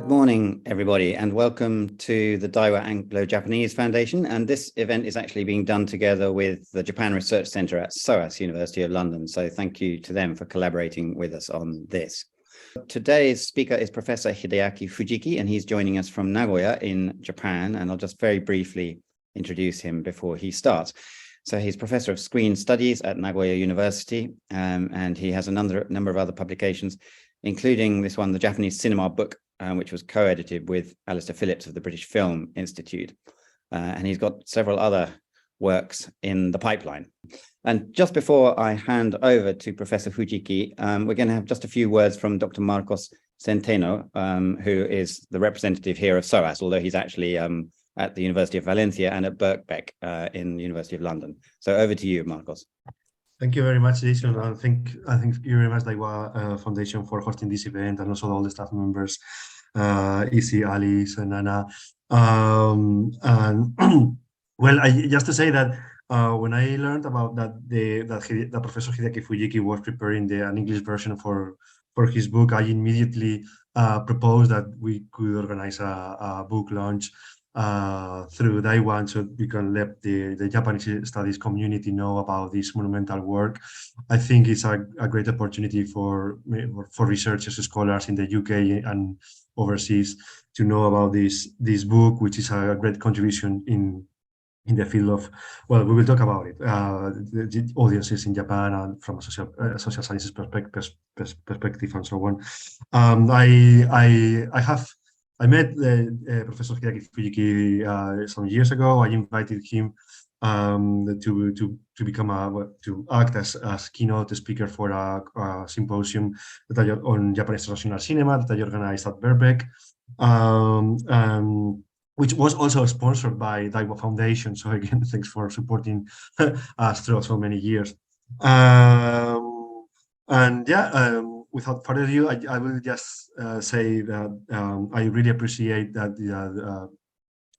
morning, everybody, and welcome to the Daiwa Anglo-Japanese Foundation. And this event is actually being done together with the Japan Research Centre at SOAS, University of London. So thank you to them for collaborating with us on this. Today's speaker is Professor Hiroshi Fujiki, and he's joining us from Nagoya in Japan. And I'll just very briefly introduce him before he starts. So he's Professor of Screen Studies at Nagoya University, and he has a number of other publications, including this one, the Japanese Cinema Book, which was co-edited with Alistair Phillips of the British Film Institute. And he's got several other works in the pipeline. And just before I hand over to Professor Fujiki, we're going to have just a few words from Dr. Marcos Centeno, who is the representative here of SOAS, although he's actually at the University of Valencia and at Birkbeck in the University of London. So over to you, Marcos. Thank you very much, Jason. I thank you very much, Daiwa Foundation, for hosting this event, and also all the staff members, Isi, Alice, and Anna. Well, just to say that when I learned about that Professor Hiroshi Fujiki was preparing an English version for his book, I immediately proposed that we could organize a book launch through Daiwa, so we can let the Japanese studies community know about this monumental work. I think it's a great opportunity for researchers, scholars in the UK and overseas to know about this book, which is a great contribution in the field of, well, we will talk about it, the audiences in Japan and from a social sciences perspective and so on. I met Professor Hiroshi Fujiki some years ago. I invited him to act as keynote speaker for a symposium on Japanese traditional cinema that I organized at Birkbeck, which was also sponsored by Daiwa Foundation. So again, thanks for supporting us through so many years. Without further ado, I will just say that I really appreciate that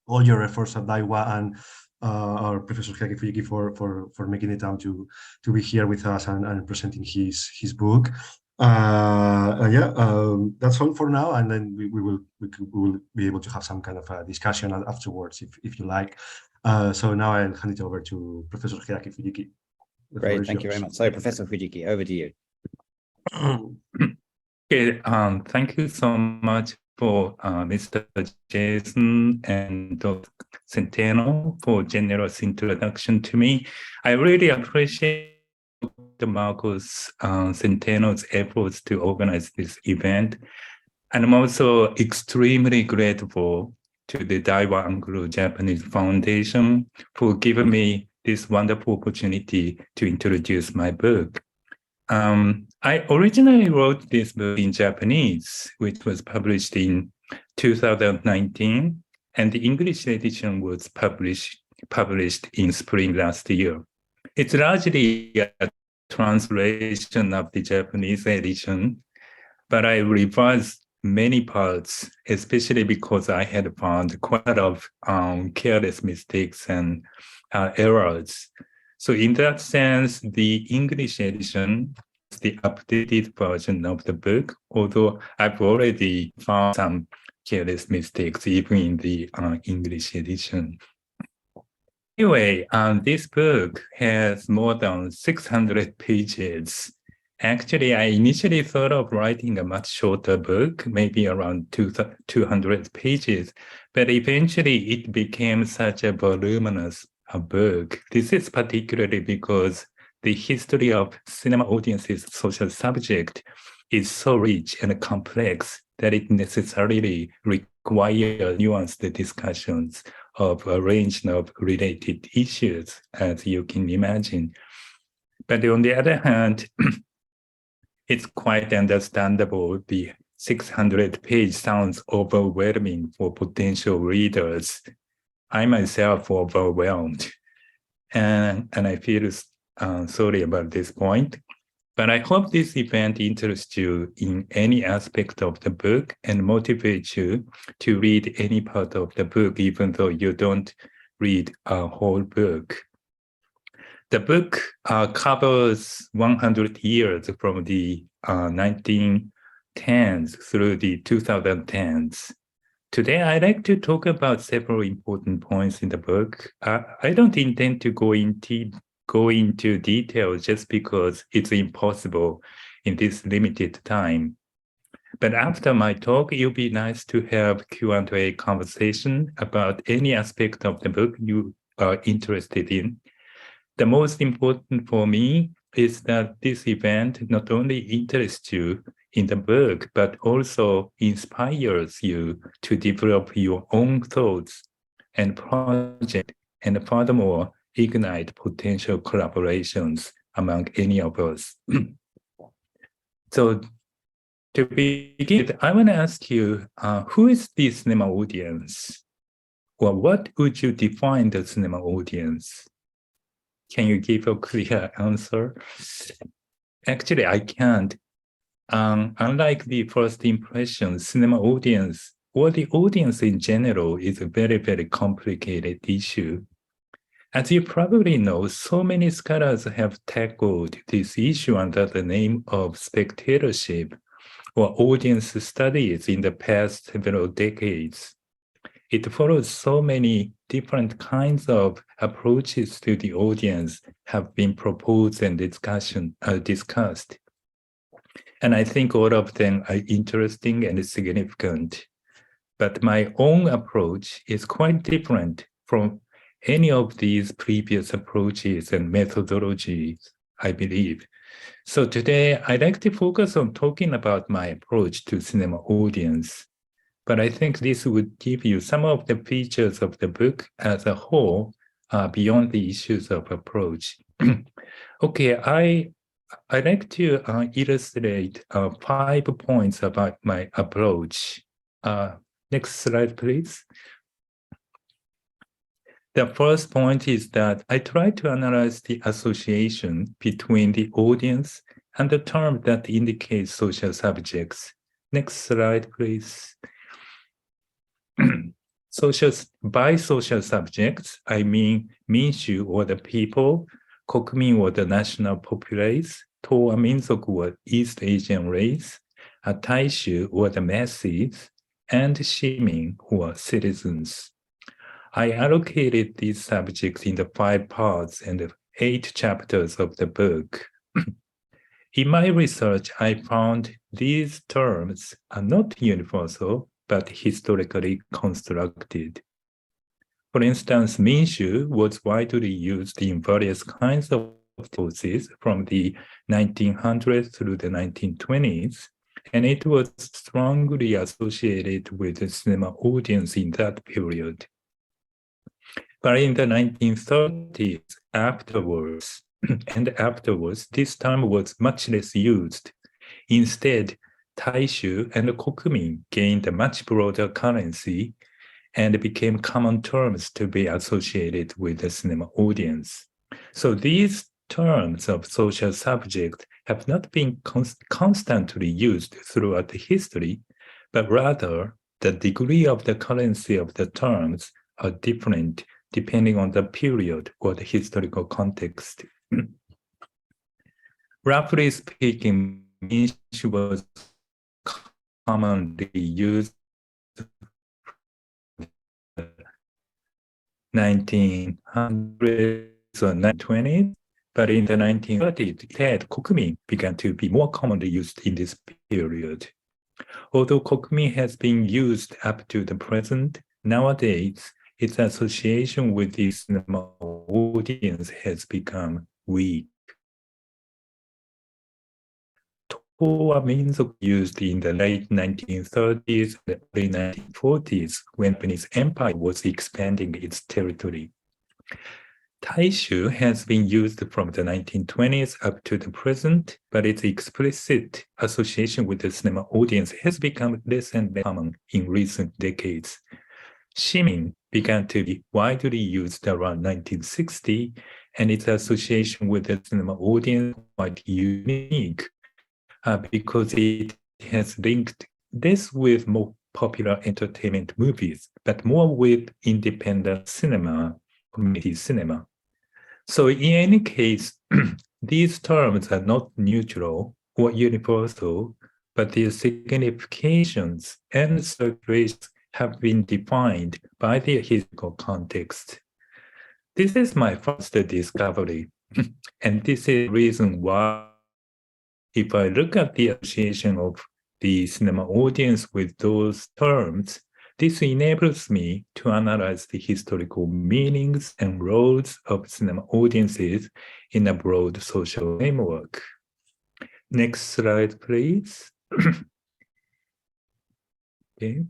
all your efforts at Daiwa and our Professor Hiroshi Fujiki for making the time to be here with us and presenting his book. That's all for now, and then we will be able to have some kind of a discussion afterwards if you like. So now I'll hand it over to Professor Hiroshi Fujiki. Great, thank you very much. So Professor Fujiki, over to you. Okay, thank you so much for Mr. Jason and Dr. Centeno for generous introduction to me. I really appreciate Dr. Marcos Centeno's efforts to organize this event. And I'm also extremely grateful to the Daiwa Anglo-Japanese Foundation for giving me this wonderful opportunity to introduce my book. I originally wrote this book in Japanese, which was published in 2019, and the English edition was published in spring last year. It's largely a translation of the Japanese edition, but I revised many parts, especially because I had found quite a lot of careless mistakes and errors. So in that sense, the English edition is the updated version of the book, although I've already found some careless mistakes even in the English edition. Anyway, this book has more than 600 pages. Actually, I initially thought of writing a much shorter book, maybe around 200 pages, but eventually it became such a voluminous book. This is particularly because the history of cinema audience's social subject is so rich and complex that it necessarily requires nuanced discussions of a range of related issues, as you can imagine. But on the other hand, it's quite understandable. The 600-page sounds overwhelming for potential readers. I myself overwhelmed, and I feel sorry about this point. But I hope this event interests you in any aspect of the book and motivates you to read any part of the book, even though you don't read a whole book. The book covers 100 years from the 1910s through the 2010s. Today, I'd like to talk about several important points in the book. I don't intend to go into details just because it's impossible in this limited time. But after my talk, it'll be nice to have Q&A conversation about any aspect of the book you are interested in. The most important for me is that this event not only interests you in the book, but also inspires you to develop your own thoughts and project, and furthermore, ignite potential collaborations among any of us. So to begin, I want to ask you, who is the cinema audience? Or what would you define the cinema audience? Can you give a clear answer? Actually, I can't. Unlike the first impression, cinema audience, or the audience in general, is a very, very complicated issue. As you probably know, so many scholars have tackled this issue under the name of spectatorship or audience studies in the past several decades. It follows so many different kinds of approaches to the audience have been proposed and discussed. And I think all of them are interesting and significant. But my own approach is quite different from any of these previous approaches and methodologies, I believe. So today, I'd like to focus on talking about my approach to cinema audience. But I think this would give you some of the features of the book as a whole, beyond the issues of approach. Okay, I'd like to illustrate 5 points about my approach. Next slide, please. The first point is that I try to analyze the association between the audience and the term that indicates social subjects. Next slide, please. By social subjects, I mean minshu, or the people, kokumin, or the national populace, to or minzoku, or East Asian race, taishu, or the masses, and shimin, or citizens. I allocated these subjects in the 5 parts and the 8 chapters of the book. In my research, I found these terms are not universal, but historically constructed. For instance, minshu was widely used in various kinds of courses from the 1900s through the 1920s, and it was strongly associated with the cinema audience in that period. But in the 1930s, afterwards, this term was much less used. Instead, taishu and kokumin gained a much broader currency and became common terms to be associated with the cinema audience. So these terms of social subject have not been constantly used throughout the history, but rather the degree of the currency of the terms are different depending on the period or the historical context. Roughly speaking, minshu was commonly used 1900s or 1920s, but in the 1930s, kokumin began to be more commonly used in this period. Although kokumin has been used up to the present, nowadays, its association with the cinema audience has become weak. Toa minzoku used in the late 1930s and early 1940s when Japanese Empire was expanding its territory. Taishu has been used from the 1920s up to the present, but its explicit association with the cinema audience has become less and less common in recent decades. Shimin began to be widely used around 1960, and its association with the cinema audience is quite unique because it has linked less with more popular entertainment movies, but more with independent cinema, community cinema. So in any case, these terms are not neutral or universal, but their significations and circulations have been defined by their historical context. This is my first discovery, and this is the reason why, if I look at the association of the cinema audience with those terms, this enables me to analyze the historical meanings and roles of cinema audiences in a broad social framework. Next slide, please. Okay.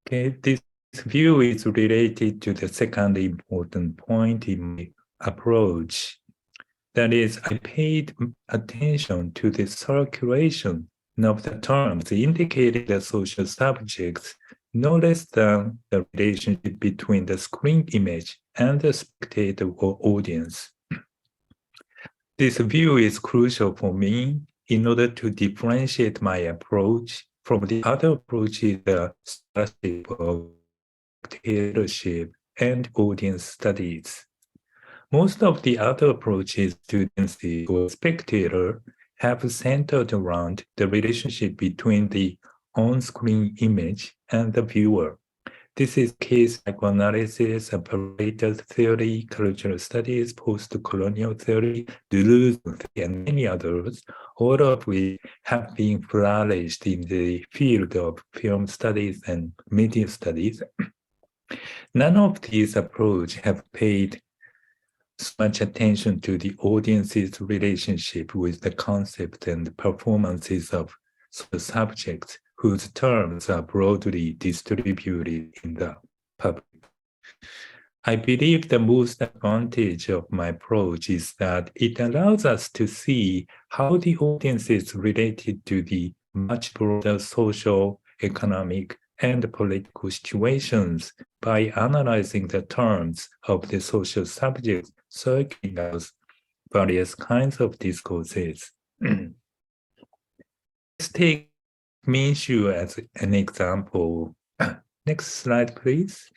Okay, this view is related to the second important point in my approach. That is, I paid attention to the circulation of the terms indicating the social subjects, no less than the relationship between the screen image and the spectator or audience. This view is crucial for me in order to differentiate my approach from the other approaches, the scholarship of spectatorship and audience studies. Most of the other approaches to agency or spectator have centered around the relationship between the on-screen image and the viewer. This is case psychoanalysis, apparatus theory, cultural studies, post-colonial theory, Deleuze theory, and many others, all of which have been flourished in the field of film studies and media studies. None of these approaches have paid so much attention to the audience's relationship with the concept and performances of the subjects whose terms are broadly distributed in the public. I believe the most advantage of my approach is that it allows us to see how the audience is related to the much broader social, economic, and political situations by analyzing the terms of the social subjects circling out various kinds of discourses. Let's take minshu as an example. Next slide, please.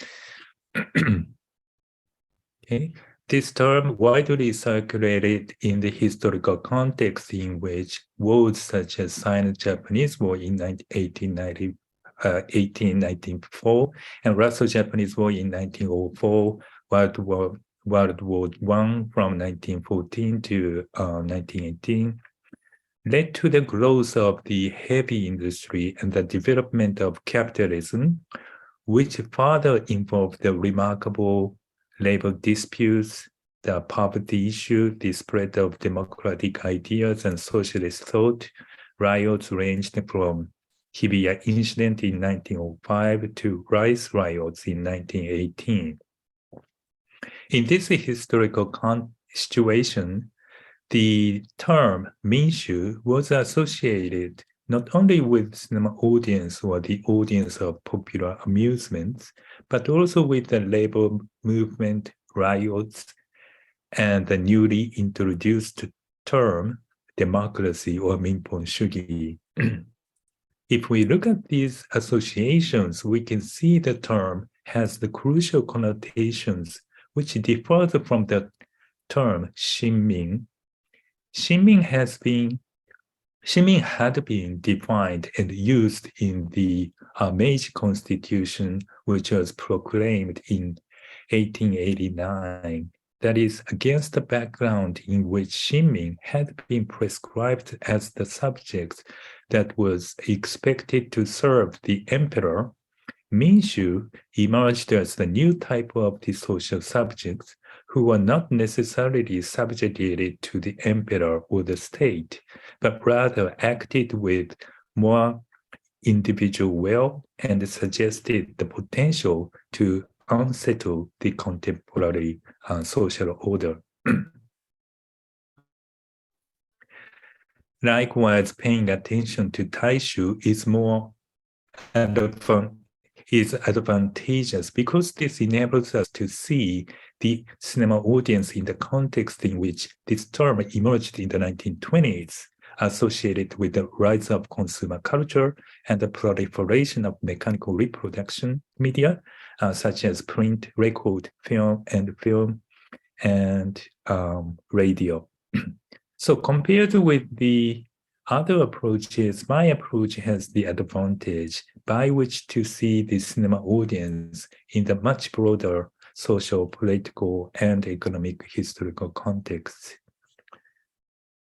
Okay. This term widely circulated in the historical context in which wars such as Sino-Japanese War in 1894 and Russo-Japanese War in 1904, World War I from 1914 to 1918, led to the growth of the heavy industry and the development of capitalism, which further involved the remarkable labor disputes, the poverty issue, the spread of democratic ideas and socialist thought. Riots ranged from Hibiya incident in 1905 to rice riots in 1918. In this historical situation, the term minshu was associated not only with cinema audience or the audience of popular amusements, but also with the labor movement, riots, and the newly introduced term democracy or minpon shugi. If we look at these associations, we can see the term has the crucial connotations which differs from the term shimin. Shimin had been defined and used in the Meiji Constitution, which was proclaimed in 1889. That is against the background in which shimin had been prescribed as the subject that was expected to serve the emperor. Minshu emerged as the new type of the social subjects who were not necessarily subjugated to the emperor or the state, but rather acted with more individual will and suggested the potential to unsettle the contemporary social order. Likewise, paying attention to taishu is advantageous because this enables us to see the cinema audience in the context in which this term emerged in the 1920s, associated with the rise of consumer culture and the proliferation of mechanical reproduction media, such as print, record, film, and radio. So compared with the other approaches, my approach has the advantage by which to see the cinema audience in the much broader social, political, and economic historical context.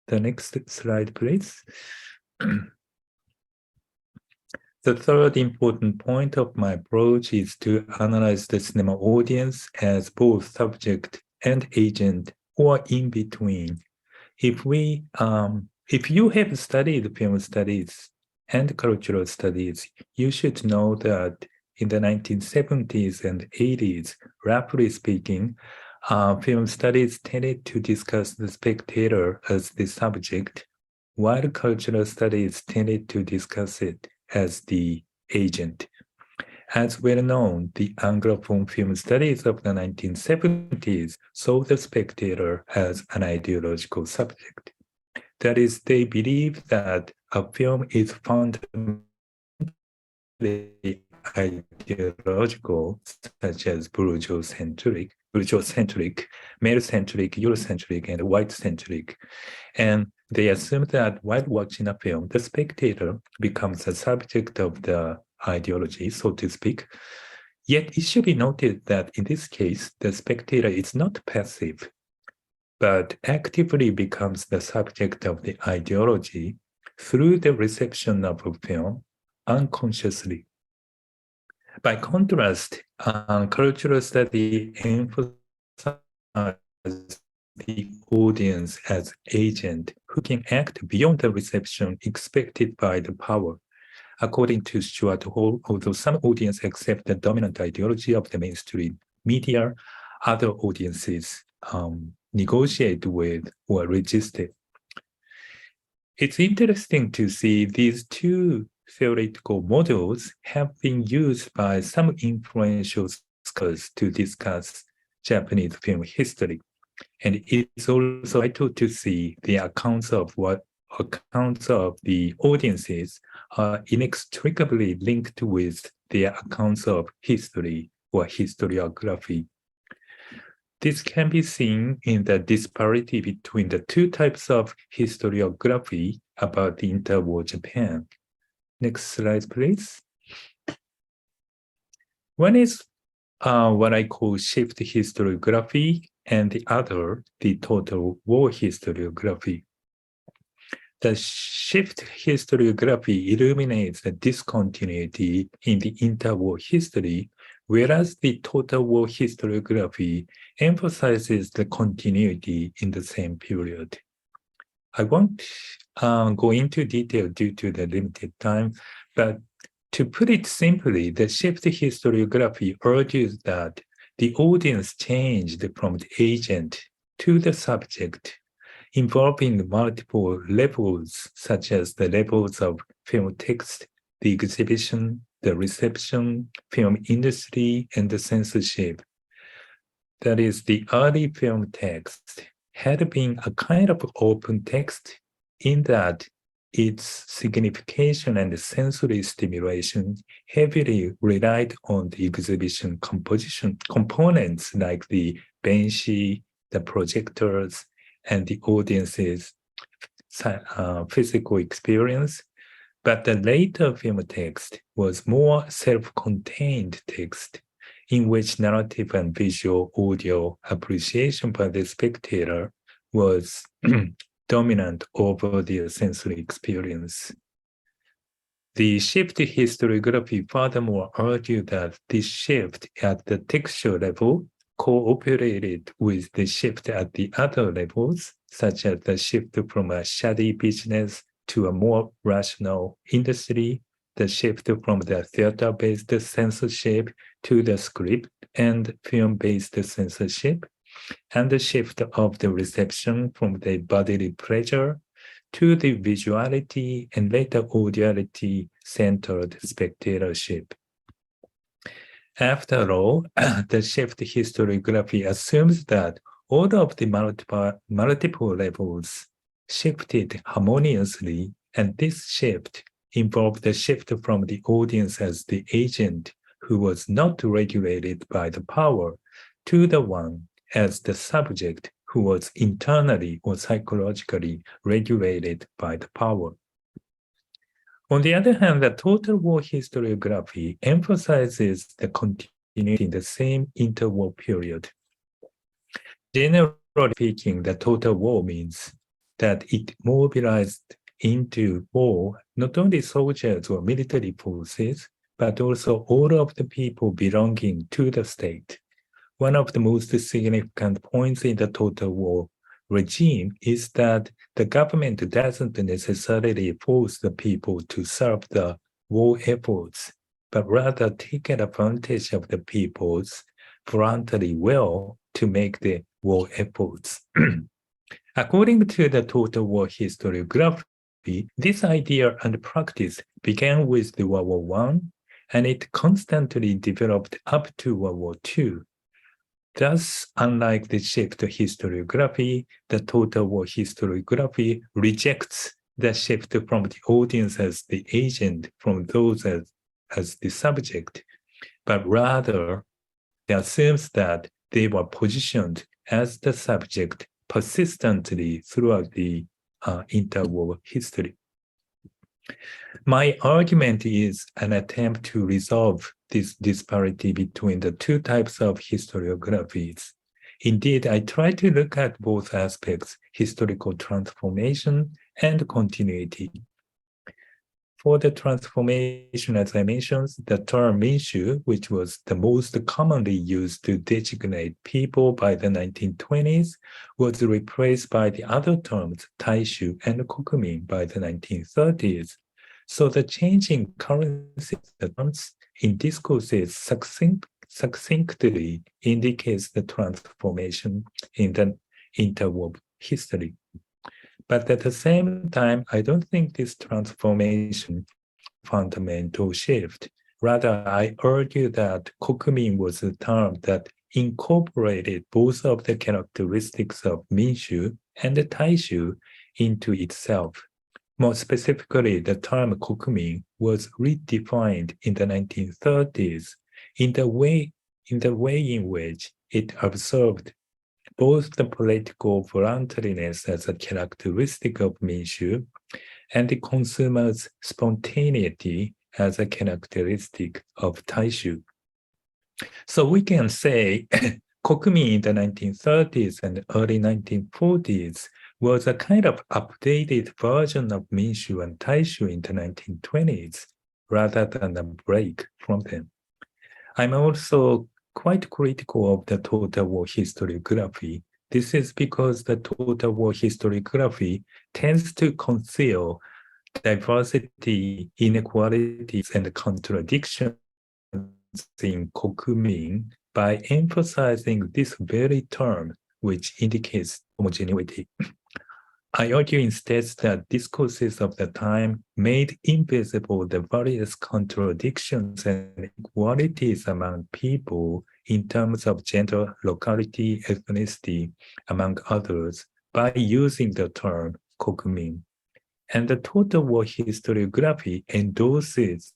The next slide, please. The third important point of my approach is to analyze the cinema audience as both subject and agent, or in between. If you have studied film studies and cultural studies, you should know that in the 1970s and 80s, roughly speaking, film studies tended to discuss the spectator as the subject, while cultural studies tended to discuss it as the agent. As well known, the Anglophone film studies of the 1970s saw the spectator as an ideological subject. That is, they believe that a film is fundamentally ideological, such as bourgeois-centric, male-centric, Eurocentric, and white-centric. And they assume that while watching a film, the spectator becomes a subject of the ideology, so to speak. Yet it should be noted that in this case, the spectator is not passive, but actively becomes the subject of the ideology through the reception of a film unconsciously. By contrast, cultural study emphasizes the audience as agent who can act beyond the reception expected by the power. According to Stuart Hall, although some audiences accept the dominant ideology of the mainstream media, other audiences negotiate with or resist it. It's interesting to see these two theoretical models have been used by some influential scholars to discuss Japanese film history. And it's also vital to see the accounts of the audiences are inextricably linked with their accounts of history or historiography. This can be seen in the disparity between the two types of historiography about the interwar Japan. Next slide, please. One is what I call shift historiography, and the other, the total war historiography. The shift historiography illuminates the discontinuity in the interwar history, whereas the total war historiography emphasizes the continuity in the same period. I won't go into detail due to the limited time, but to put it simply, the shift historiography argues that the audience changed from the agent to the subject, involving multiple levels, such as the levels of film text, the exhibition, the reception, film industry, and the censorship. That is, the early film text had been a kind of open text in that its signification and sensory stimulation heavily relied on the exhibition composition components like the benshi, the projectors, and the audience's physical experience. But the later film text was more self-contained text in which narrative and visual audio appreciation by the spectator was dominant over their sensory experience. The shift historiography furthermore argued that this shift at the textual level cooperated with the shift at the other levels, such as the shift from a shoddy business to a more rational industry, the shift from the theater-based censorship to the script and film-based censorship, and the shift of the reception from the bodily pleasure to the visuality and later audiality-centered spectatorship. After all, the shift historiography assumes that all of the multiple levels shifted harmoniously, and this shift involved the shift from the audience as the agent who was not regulated by the power to the one as the subject who was internally or psychologically regulated by the power. On the other hand, the total war historiography emphasizes the continuity in the same interwar period. Generally speaking, the total war means that it mobilized into war not only soldiers or military forces, but also all of the people belonging to the state. One of the most significant points in the total war regime is that the government doesn't necessarily force the people to serve the war efforts, but rather take advantage of the people's voluntary will to make the war efforts. According to the total war historiography, this idea and practice began with the World War I, and it constantly developed up to World War II. Thus, unlike the shift historiography, the total war historiography rejects the shift from the audience as the agent from those as the subject, but rather it assumes that they were positioned as the subject persistently throughout the interwar history. My argument is an attempt to resolve this disparity between the two types of historiographies. Indeed, I try to look at both aspects, historical transformation and continuity. For the transformation, as I mentioned, the term minshu, which was the most commonly used to designate people by the 1920s, was replaced by the other terms, taishu and kokumin, by the 1930s. So the change in currency terms in discourses succinctly indicates the transformation in the interwar history. But at the same time, I don't think this transformation fundamental shift. Rather, I argue that kokumin was a term that incorporated both of the characteristics of minshu and the taishu into itself. More specifically, the term kokumin was redefined in the 1930s in the way in which it observed both the political voluntariness as a characteristic of minshu and the consumer's spontaneity as a characteristic of taishu. So we can say kokumin in the 1930s and early 1940s was a kind of updated version of minshu and taishu in the 1920s, rather than a break from them. I'm also quite critical of the total war historiography. This is because the total war historiography tends to conceal diversity, inequalities, and contradictions in kokumin by emphasizing this very term, which indicates homogeneity. I argue instead that discourses of the time made invisible the various contradictions and inequalities among people in terms of gender, locality, ethnicity, among others, by using the term kokumin. And the total war historiography endorses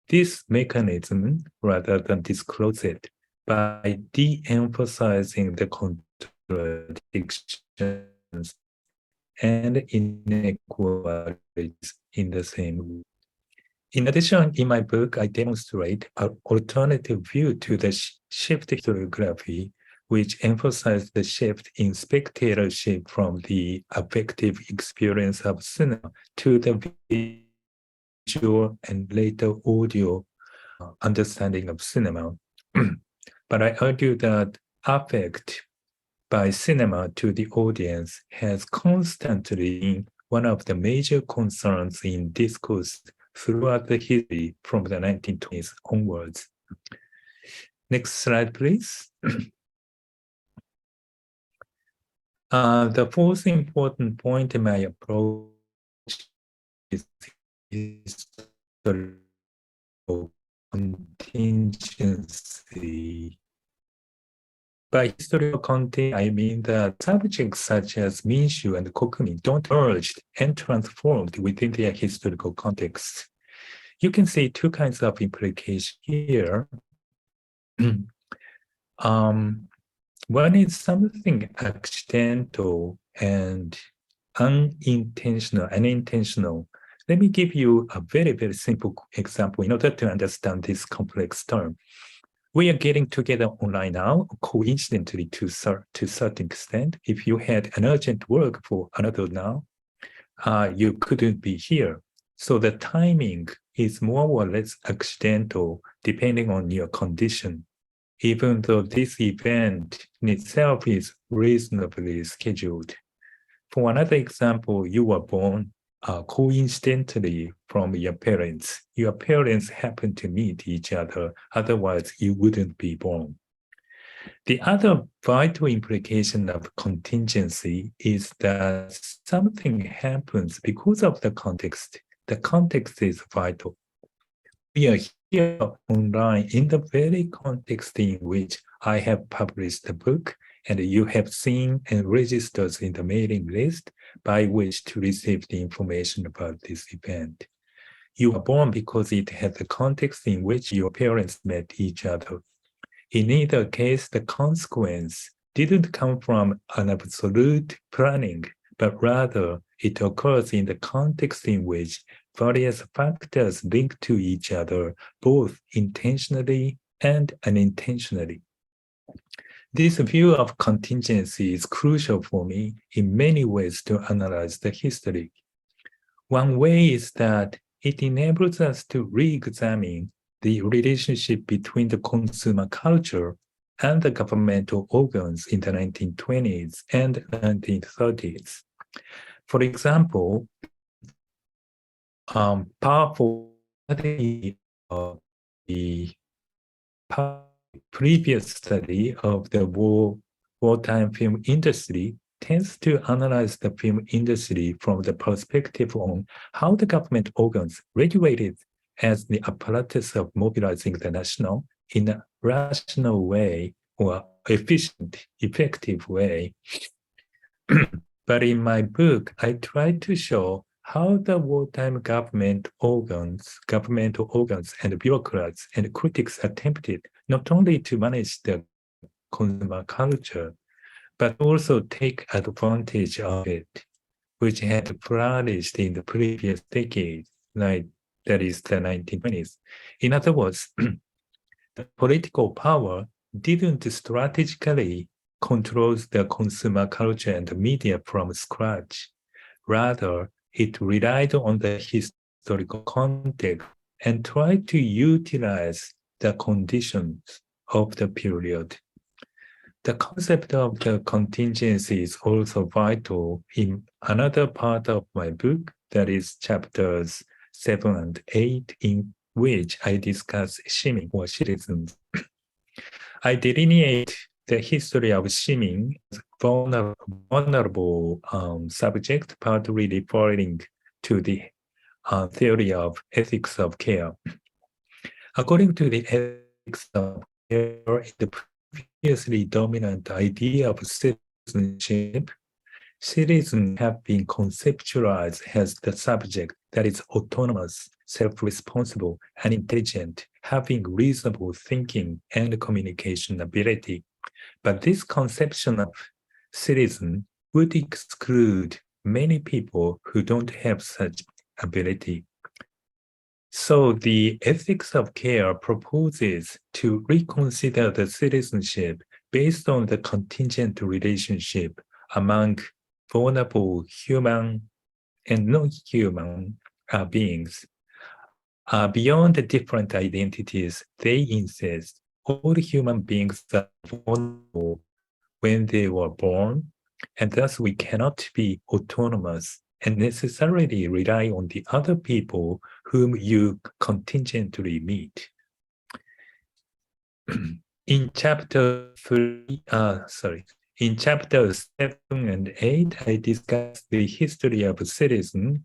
this mechanism rather than disclose it by de-emphasizing the contradictions and inequalities in the same way. In addition, in my book, I demonstrate an alternative view to the shift historiography, which emphasized the shift in spectatorship from the affective experience of cinema to the visual and later audio understanding of cinema. But I argue that affect by cinema to the audience has constantly been one of the major concerns in discourse throughout the history from the 1920s onwards. Next slide, please. The fourth important point in my approach is historical contingency. By historical content, I mean that subjects such as minshu and kokumin don't merge and transformed within their historical context. You can see two kinds of implication here. One is something accidental and unintentional, Let me give you a very, very simple example in order to understand this complex term. We are getting together online now, coincidentally to a certain extent. If you had an urgent work for another now, you couldn't be here. So the timing is more or less accidental depending on your condition, even though this event in itself is reasonably scheduled. For another example, you were born coincidentally from your parents. Your parents happen to meet each other, otherwise you wouldn't be born. The other vital implication of contingency is that something happens because of the context. The context is vital. We are here online in the very context in which I have published the book, and you have seen and registered in the mailing list by which to receive the information about this event. You are born because it has a context in which your parents met each other. In either case, the consequence didn't come from an absolute planning, but rather it occurs in the context in which various factors link to each other, both intentionally and unintentionally. This view of contingency is crucial for me in many ways to analyze the history. One way is that it enables us to re-examine the relationship between the consumer culture and the governmental organs in the 1920s and 1930s. For example, powerful study of the previous study of the wartime film industry tends to analyze the film industry from the perspective on how the government organs regulated as the apparatus of mobilizing the national in a rational way or efficient, effective way. But in my book, I try to show how the wartime governmental organs and bureaucrats and critics attempted not only to manage the consumer culture, but also take advantage of it, which had flourished in the previous decade, like that is the 1920s. In other words, the political power didn't strategically control the consumer culture and the media from scratch. Rather, it relied on the historical context and tried to utilize the conditions of the period. The concept of the contingency is also vital in another part of my book, that is chapters 7 and 8, in which I discuss shimin or citizens. I delineate the history of shimin as vulnerable subject, partly referring to the theory of ethics of care. According to the ethics of care, the previously dominant idea of citizenship, citizens have been conceptualized as the subject that is autonomous, self-responsible, and intelligent, having reasonable thinking and communication ability. But this conception of citizen would exclude many people who don't have such ability. So the ethics of care proposes to reconsider the citizenship based on the contingent relationship among vulnerable human and non-human beings. Beyond the different identities they insist, all human beings are vulnerable when they were born, and thus we cannot be autonomous and necessarily rely on the other people whom you contingently meet. In chapters 7 and 8, I discuss the history of a citizen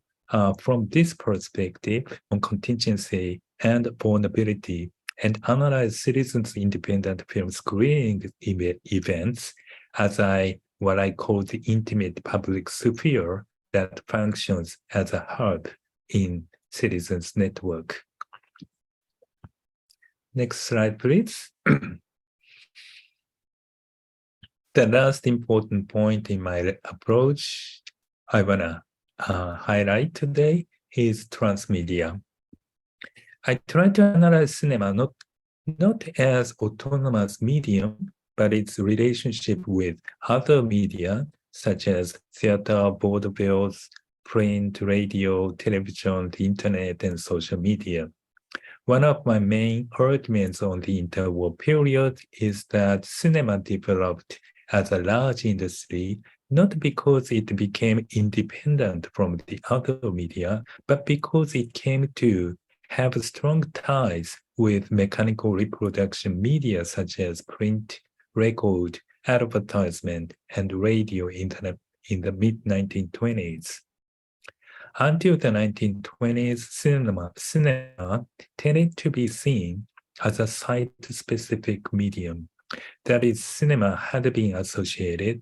from this perspective on contingency and vulnerability, and analyze citizens' independent film screening events as what I call the intimate public sphere that functions as a hub in citizens' network. Next slide, please. The last important point in my approach I want to highlight today is transmedia. I try to analyze cinema not as autonomous medium, but its relationship with other media, such as theater, vaudevilles, print, radio, television, the internet, and social media. One of my main arguments on the interwar period is that cinema developed as a large industry, not because it became independent from the other media, but because it came to have strong ties with mechanical reproduction media such as print, record, advertisement, and radio in the mid-1920s. Until the 1920s, cinema tended to be seen as a site-specific medium. That is, cinema had been associated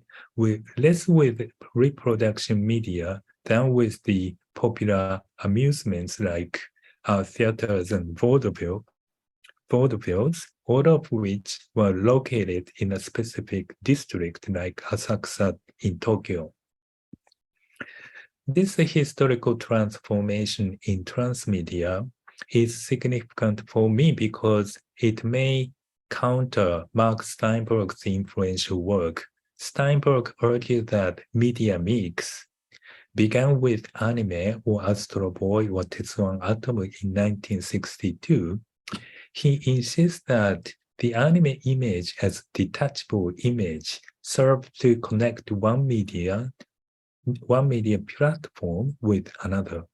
less with reproduction media than with the popular amusements like theaters and vaudevilles, all of which were located in a specific district like Asakusa in Tokyo. This historical transformation in transmedia is significant for me because it may counter Mark Steinberg's influential work. Steinberg argued that media mix began with anime or Astro Boy or Tetsuan Atom in 1962. He insists that the anime image as detachable image served to connect one media platform with another.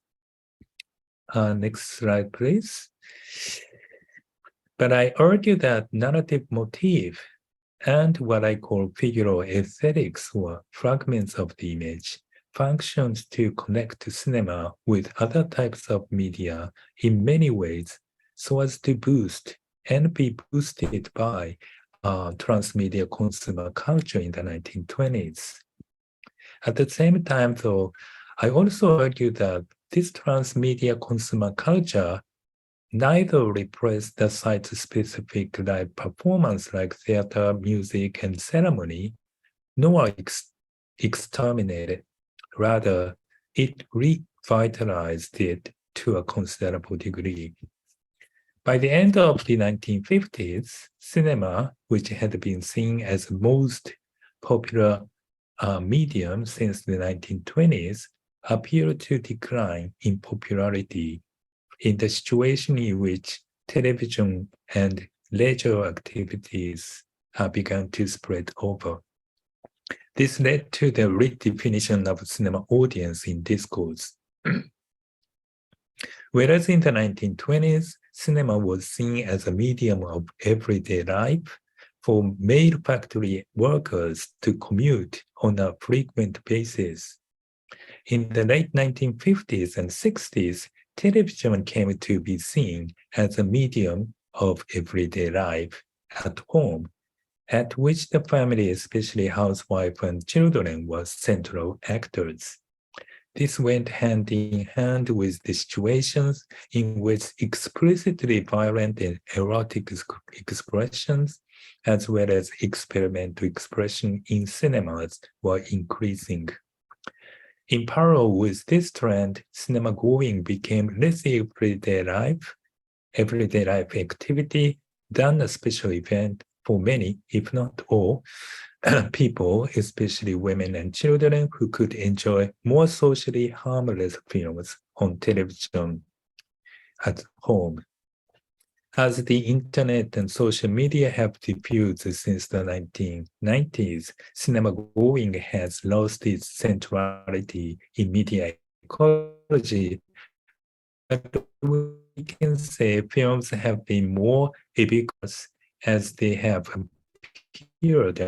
Next slide, please. But I argue that narrative motif and what I call figural aesthetics or fragments of the image functions to connect cinema with other types of media in many ways so as to boost and be boosted by transmedia consumer culture in the 1920s. At the same time, though, I also argue that this transmedia consumer culture neither repressed the site-specific live performance like theater, music, and ceremony, nor exterminated. Rather, it revitalized it to a considerable degree. By the end of the 1950s, cinema, which had been seen as the most popular medium since the 1920s, appeared to decline in popularity in the situation in which television and leisure activities began to spread over. This led to the redefinition of cinema audience in discourse. Whereas in the 1920s, cinema was seen as a medium of everyday life for male factory workers to commute on a frequent basis. In the late 1950s and 60s, television came to be seen as a medium of everyday life at home, at which the family, especially housewife and children, were central actors. This went hand in hand with the situations in which explicitly violent and erotic expressions, as well as experimental expression in cinemas, were increasing. In parallel with this trend, cinema going became less everyday life activity than a special event for many, if not all, people, especially women and children, who could enjoy more socially harmless films on television at home. As the internet and social media have diffused since the 1990s, cinema going has lost its centrality in media ecology. But we can say films have been more ubiquitous as they have appeared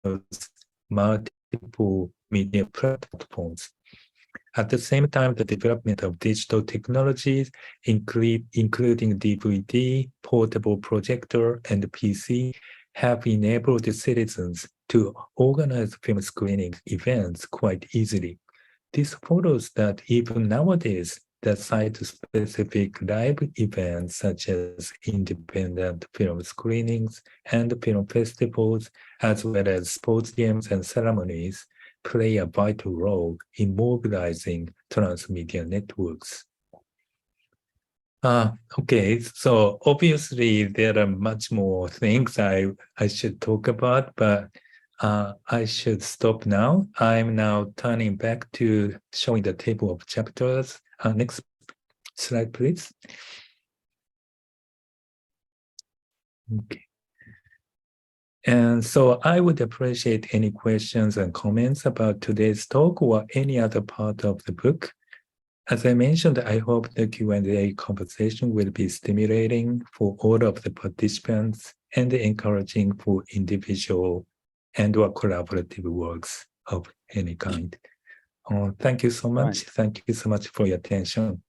across multiple media platforms. At the same time, the development of digital technologies, including DVD, portable projector, and PC, have enabled the citizens to organize film screening events quite easily. This follows that even nowadays, the site-specific live events such as independent film screenings and film festivals, as well as sports games and ceremonies, play a vital role in mobilizing transmedia networks. Okay, so obviously there are much more things I should talk about, but I should stop now. I'm now turning back to showing the table of chapters. Next slide, please. Okay. And so I would appreciate any questions and comments about today's talk or any other part of the book. As I mentioned, I hope the Q&A conversation will be stimulating for all of the participants and encouraging for individual and or collaborative works of any kind. Thank you so much. Right. Thank you so much for your attention.